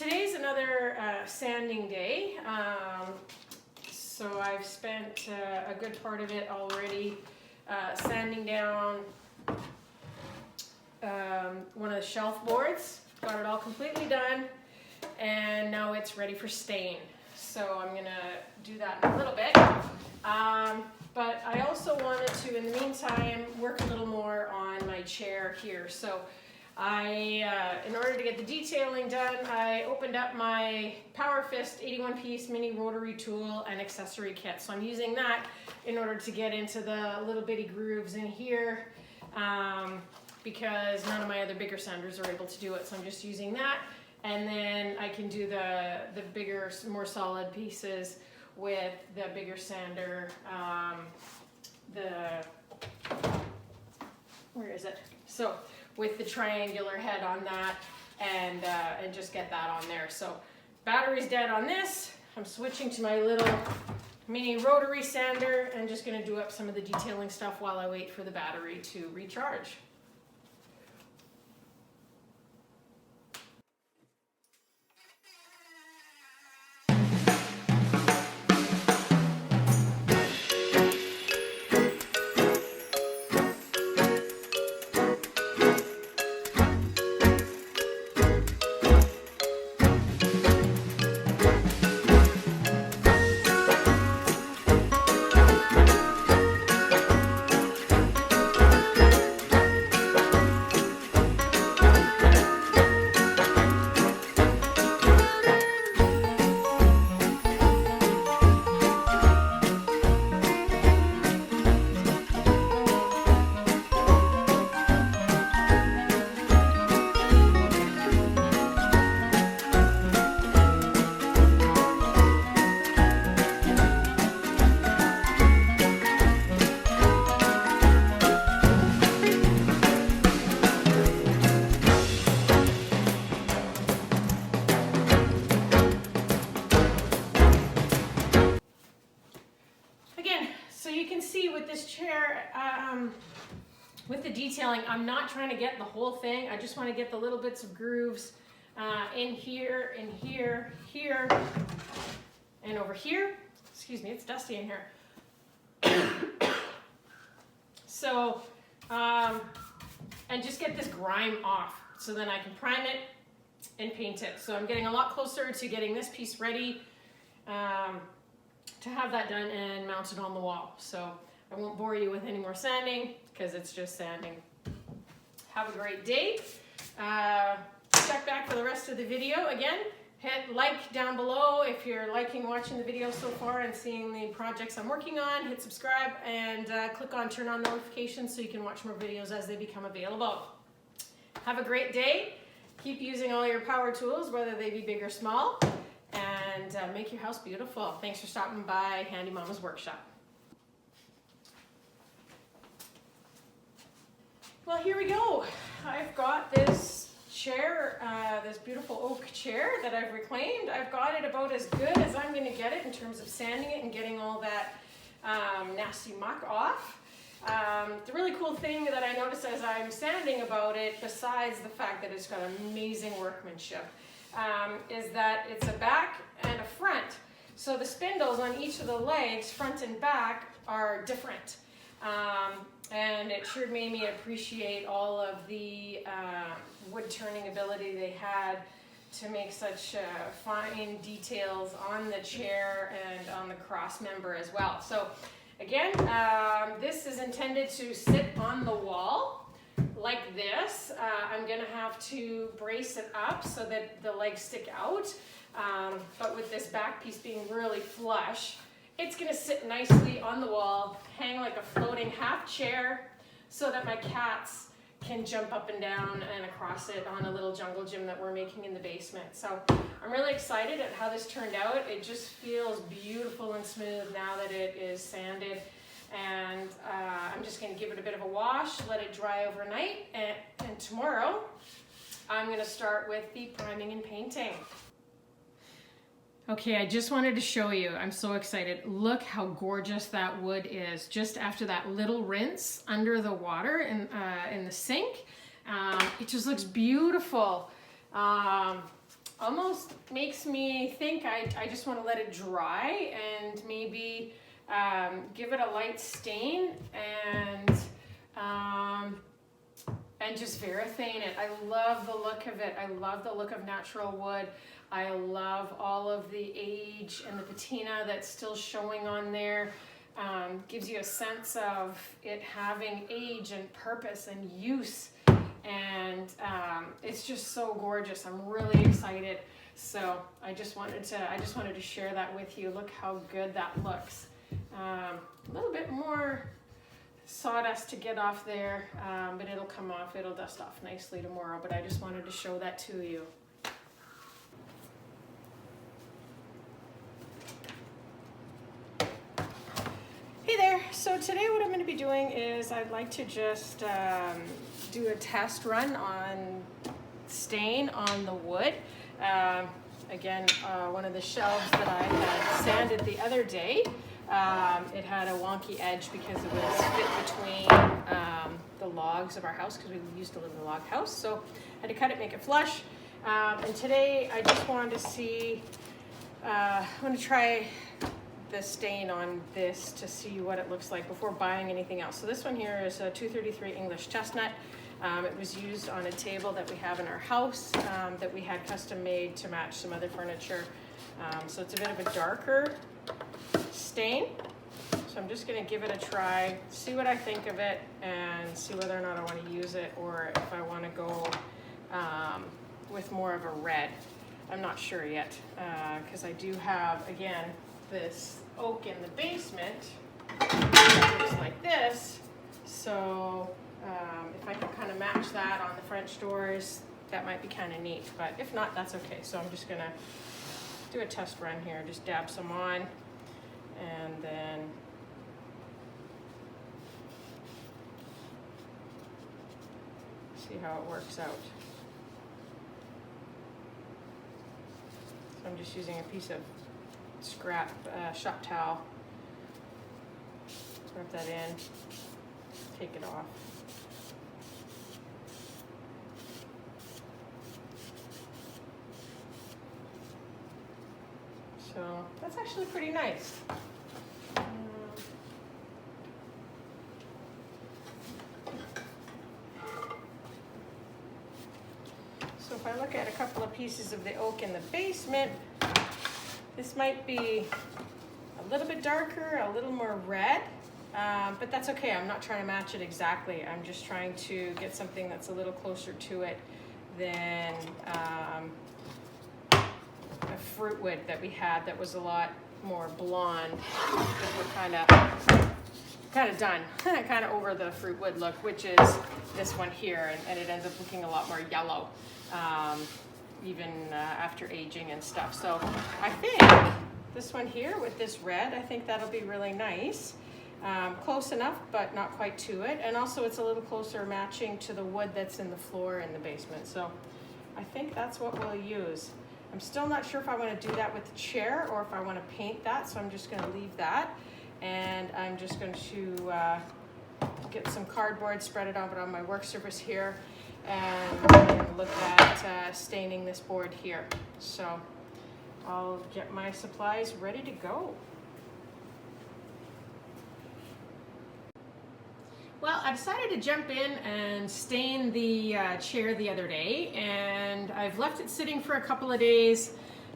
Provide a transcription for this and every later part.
Today's another sanding day. So I've spent a good part of it already sanding down one of the shelf boards. Got it all completely done, and now it's ready for stain. So I'm gonna do that in a little bit. But I also wanted to, in the meantime, work a little more on my chair here. So in order to get the detailing done, I opened up my Power Fist 81-piece mini rotary tool and accessory kit. So I'm using that in order to get into the little bitty grooves in here because none of my other bigger sanders are able to do it. So I'm just using that. And then I can do the bigger, more solid pieces with the bigger sander, where is it? So with the triangular head on that, and just get that on there. So battery's dead on this. I'm switching to my little mini rotary sander and just gonna do up some of the detailing stuff while I wait for the battery to recharge. With this chair, with the detailing, I'm not trying to get the whole thing. I just want to get the little bits of grooves in here, here, and over here. Excuse me, it's dusty in here. So, and just get this grime off so then I can prime it and paint it. So I'm getting a lot closer to getting this piece ready to have that done and mounted on the wall. So I won't bore you with any more sanding because it's just sanding. Have a great day. Check back for the rest of the video. Again, hit like down below if you're liking watching the video so far and seeing the projects I'm working on. Hit subscribe and click on turn on notifications so you can watch more videos as they become available. Have a great day. Keep using all your power tools, whether they be big or small, and make your house beautiful. Thanks for stopping by Handy Mama's Workshop. Well, here we go. I've got this chair, this beautiful oak chair that I've reclaimed. I've got it about as good as I'm going to get it in terms of sanding it and getting all that nasty muck off. The really cool thing that I noticed as I'm sanding about it, besides the fact that it's got amazing workmanship, is that it's a back and a front. So the spindles on each of the legs, front and back, are different. And it sure made me appreciate all of the wood turning ability they had to make such fine details on the chair and on the cross member as well. So again, this is intended to sit on the wall like this. I'm gonna have to brace it up so that the legs stick out. But with this back piece being really flush, it's gonna sit nicely on the wall, hang like a floating half chair so that my cats can jump up and down and across it on a little jungle gym that we're making in the basement. So I'm really excited at how this turned out. It just feels beautiful and smooth now that it is sanded. And I'm just gonna give it a bit of a wash, let it dry overnight, and tomorrow I'm gonna start with the priming and painting. Okay, I just wanted to show you, I'm so excited. Look how gorgeous that wood is just after that little rinse under the water in the sink. It just looks beautiful. almost makes me think I just want to let it dry and maybe give it a light stain and just varathane it. I love the look of it. I love the look of natural wood. I love all of the age and the patina that's still showing on there. Gives you a sense of it having age and purpose and use, and it's just so gorgeous. I'm really excited. So I just wanted to share that with you. Look how good that looks. A little bit more sawdust to get off there, but it'll come off. It'll dust off nicely tomorrow. But I just wanted to show that to you. Hey there, so today what I'm going to be doing is I'd like to just do a test run on stain on the wood. Again, one of the shelves that I had sanded the other day, it had a wonky edge because it was fit between the logs of our house, because we used to live in a log house, so I had to cut it, make it flush. And today I just wanted to see, I want to try the stain on this to see what it looks like before buying anything else. So this one here is a 233 English chestnut. It was used on a table that we have in our house that we had custom made to match some other furniture. So it's a bit of a darker stain. So I'm just gonna give it a try, see what I think of it, and see whether or not I want to use it or if I want to go with more of a red. I'm not sure yet, because I do have, again, this oak in the basement. It looks like this. So if I can kind of match that on the French doors, that might be kind of neat. But if not, that's okay. So I'm just gonna do a test run here. Just dab some on, and then see how it works out. So I'm just using a piece of scrap shop towel. Rub that in, take it off. So that's actually pretty nice. So if I look at a couple of pieces of the oak in the basement, this might be a little bit darker, a little more red, but that's okay. I'm not trying to match it exactly. I'm just trying to get something that's a little closer to it than a fruit wood that we had that was a lot more blonde. We're kind of done, kind of over the fruit wood look, which is this one here, and it ends up looking a lot more yellow. Even after aging and stuff. So I think this one here with this red, I think that'll be really nice. Close enough, but not quite to it. And also it's a little closer matching to the wood that's in the floor in the basement. So I think that's what we'll use. I'm still not sure if I want to do that with the chair or if I want to paint that. So I'm just going to leave that. And I'm just going to get some cardboard, spread it out on my work surface here, and look at staining this board here. So I'll get my supplies ready to go. Well, I decided to jump in and stain the chair the other day, and I've left it sitting for a couple of days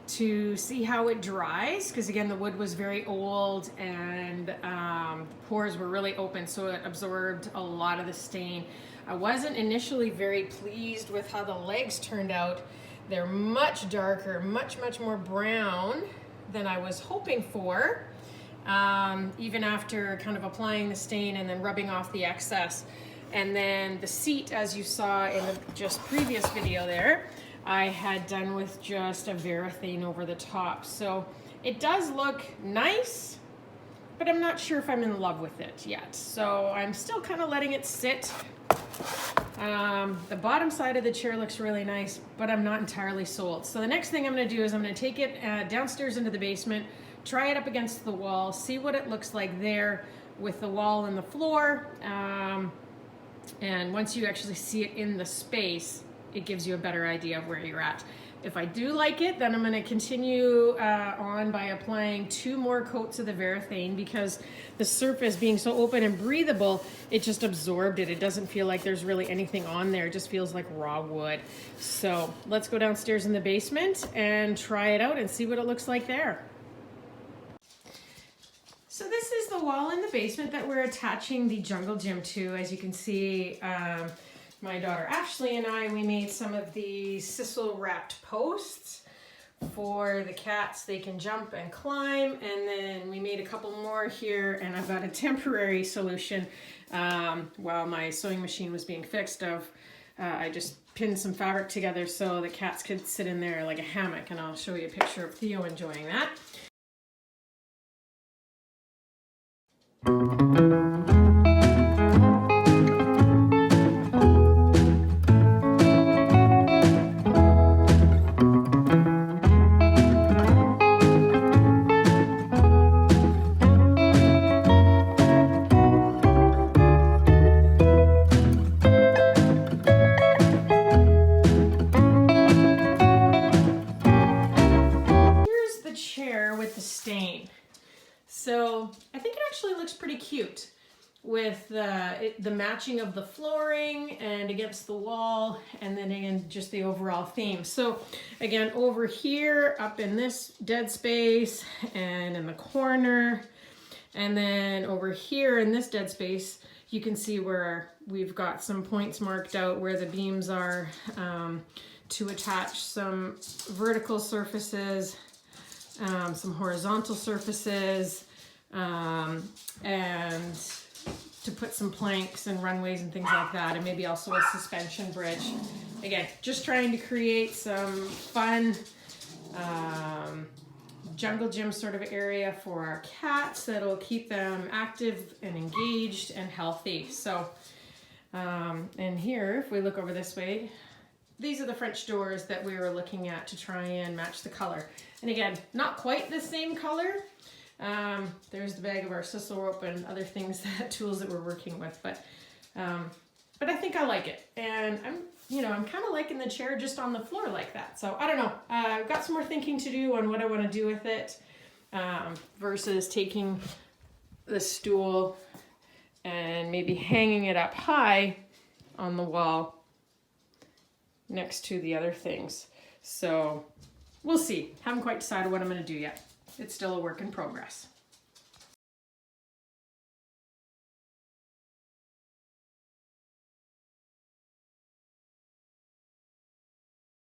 to see how it dries, because again the wood was very old and the pores were really open, so it absorbed a lot of the stain. I wasn't initially very pleased with how the legs turned out. They're much darker, much more brown than I was hoping for, even after kind of applying the stain and then rubbing off the excess. And then the seat, as you saw in the just previous video there, I had done with just a varathane over the top. So it does look nice, but I'm not sure if I'm in love with it yet. So I'm still kind of letting it sit. The bottom side of the chair looks really nice, but I'm not entirely sold. So the next thing I'm going to do is I'm going to take it downstairs into the basement, try it up against the wall, see what it looks like there with the wall and the floor. And once you actually see it in the space, it gives you a better idea of where you're at. If I do like it, then I'm going to continue on by applying 2 more coats of the varathane, because the surface being so open and breathable, it just absorbed it. It doesn't feel like there's really anything on there. It just feels like raw wood. So let's go downstairs in the basement and try it out and see what it looks like there. So this is the wall in the basement that we're attaching the jungle gym to. As you can see, my daughter Ashley and we made some of the sisal wrapped posts for the cats. They can jump and climb, and then we made a couple more here, and I've got a temporary solution while my sewing machine was being fixed I just pinned some fabric together so the cats could sit in there like a hammock, and I'll show you a picture of Theo enjoying that. With the stain. So I think it actually looks pretty cute with the matching of the flooring and against the wall, and then again just the overall theme. So again, over here up in this dead space and in the corner, and then over here in this dead space, you can see where we've got some points marked out where the beams are to attach some vertical surfaces, some horizontal surfaces, and to put some planks and runways and things like that, and maybe also a suspension bridge. Again, just trying to create some fun jungle gym sort of area for our cats that'll keep them active and engaged and healthy. So, and here, if we look over this way, these are the French doors that we were looking at to try and match the color. And again, not quite the same color. There's the bag of our sisal rope and other things, tools that we're working with, but I think I like it. And I'm kind of liking the chair just on the floor like that. So I don't know. I've got some more thinking to do on what I want to do with it, versus taking the stool and maybe hanging it up high on the wall next to the other things. So we'll see. Haven't quite decided what I'm going to do yet. It's still a work in progress.